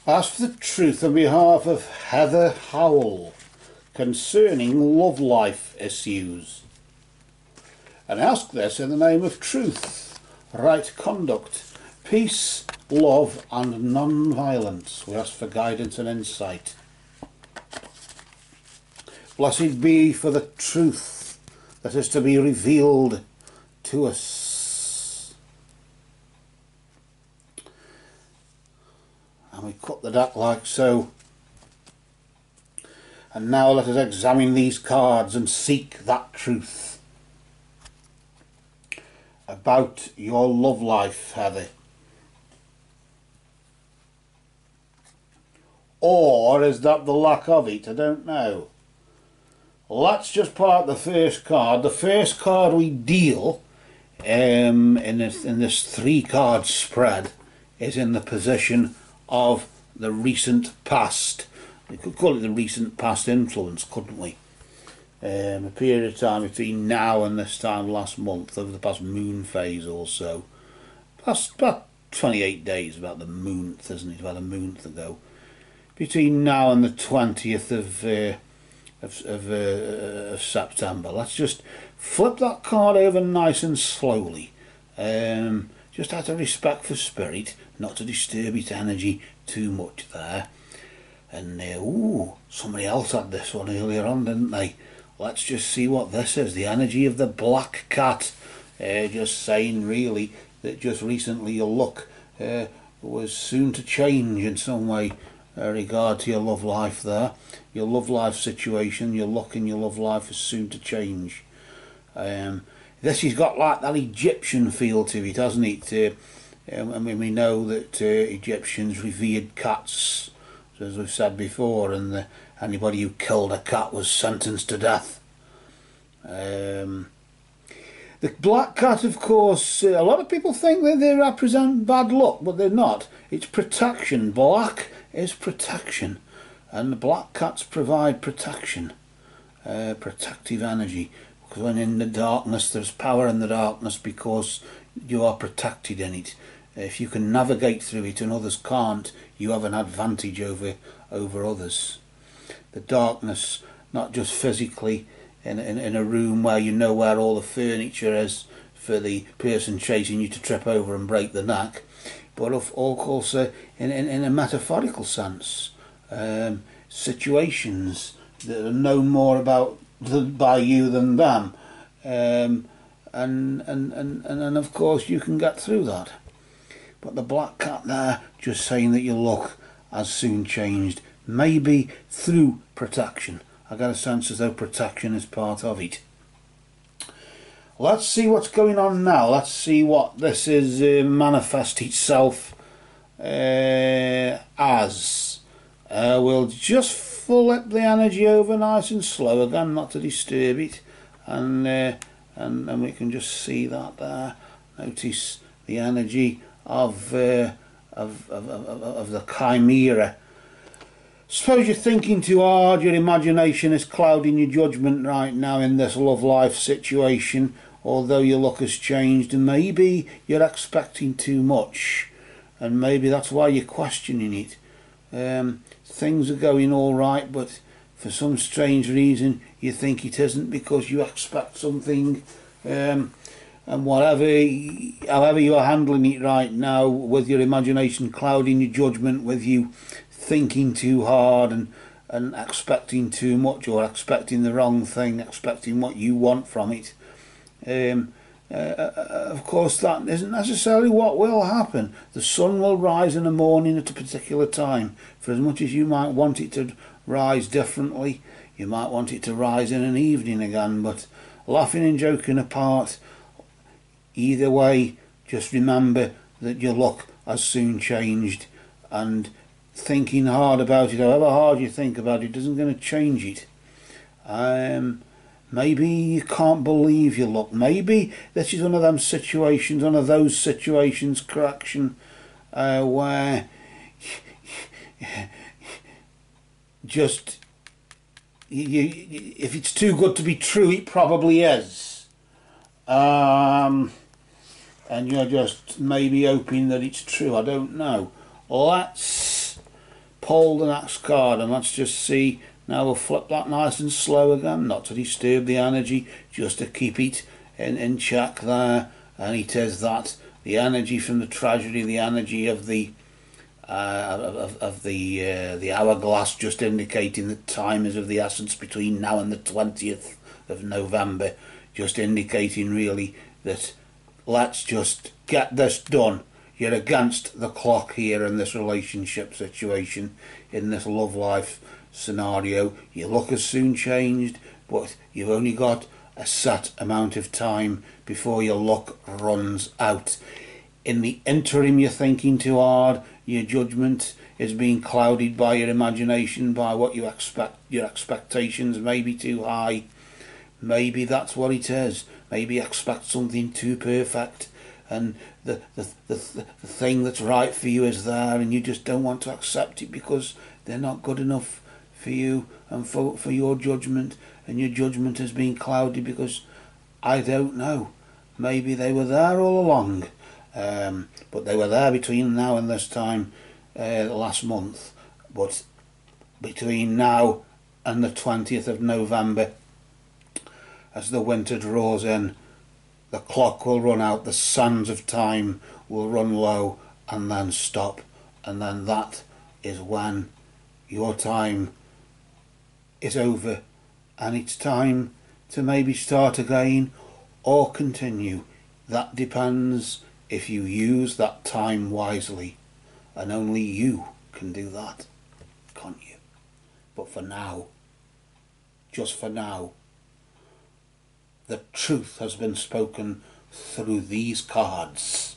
Ask for the truth on behalf of Heather Howell concerning love life issues. And ask this in the name of truth, right conduct, peace, love and non-violence. We ask for guidance and insight. Blessed be for the truth that is to be revealed to us. And we cut the deck like so. And now let us examine these cards and seek that truth about your love life, Heather. Or is that the lack of it? I don't know. Let's just pull out the first card. The first card we deal in this 3-card spread is in the position of the recent past. We could call it the recent past influence, couldn't we? A period of time between now and this time last month, over the past moon phase or so. Past about 28 days, about the month, isn't it? About a month ago. Between now and the 20th of September. Let's just flip that card over nice and slowly. Just out of respect for spirit, not to disturb its energy too much there. And ooh, somebody else had this one earlier on, didn't they? Let's just see what this is. The energy of the black cat. Just saying really that just recently your luck was soon to change in some way regard to your love life there. Your love life situation, your luck in your love life is soon to change. This has got like that Egyptian feel to it, hasn't it? I mean, we know that Egyptians revered cats, as we've said before, and anybody who killed a cat was sentenced to death. The black cat, of course, a lot of people think that they represent bad luck, but they're not. It's protection. Black is protection, and the black cats provide protection, protective energy. Because when in the darkness, there's power in the darkness because you are protected in it. If you can navigate through it and others can't, you have an advantage over others. The darkness, not just physically in a room where you know where all the furniture is for the person chasing you to trip over and break the neck, but also in a metaphorical sense. Situations that are known more about by you than them, and of course you can get through that. But the black cat there, just saying that your luck has soon changed, maybe through protection. I get a sense as though protection is part of it. Let's see what's going on now. Let's see what this is manifest itself as. We'll just flip the energy over nice and slow again, not to disturb it, and we can just see that there. Notice the energy of the chimera. Suppose you're thinking too hard, your imagination is clouding your judgment right now in this love life situation, although your luck has changed, and maybe you're expecting too much, and maybe that's why you're questioning it. Things are going all right, but for some strange reason you think it isn't, because you expect something, and however you are handling it right now, with your imagination clouding your judgment, with you thinking too hard and expecting too much, or expecting the wrong thing, expecting what you want from it, of course that isn't necessarily what will happen. The sun will rise in the morning at a particular time. For as much as you might want it to rise differently, you might want it to rise in an evening again, but laughing and joking apart, either way, just remember that your luck has soon changed, and thinking hard about it, however hard you think about it, isn't going to change it. Maybe you can't believe your luck. Maybe this is one of them situations, one of those situations, correction, where just if it's too good to be true, it probably is. And you're just maybe hoping that it's true. I don't know. Let's pull the next card, and let's just see. Now we'll flip that nice and slow again, not to disturb the energy, just to keep it in check there. And it is that the energy from the tragedy, the energy of the hourglass, just indicating that time is of the essence between now and the 20th of November, just indicating really that let's just get this done. You're against the clock here in this relationship situation, in this love life scenario. Your luck has soon changed, but you've only got a set amount of time before your luck runs out. In the interim, you're thinking too hard. Your judgment is being clouded by your imagination, by what you expect. Your expectations may be too high. Maybe that's what it is. Maybe you expect something too perfect, and the thing that's right for you is there, and you just don't want to accept it because they're not good enough for you and for your judgment, and your judgment has been clouded because, I don't know, maybe they were there all along, but they were there between now and this time last month, but between now and the 20th of November, as the winter draws in, the clock will run out, the sands of time will run low and then stop, and then that is when your time is over and it's time to maybe start again or continue. That depends if you use that time wisely, and only you can do that, can't you? But for now, just for now, the truth has been spoken through these cards.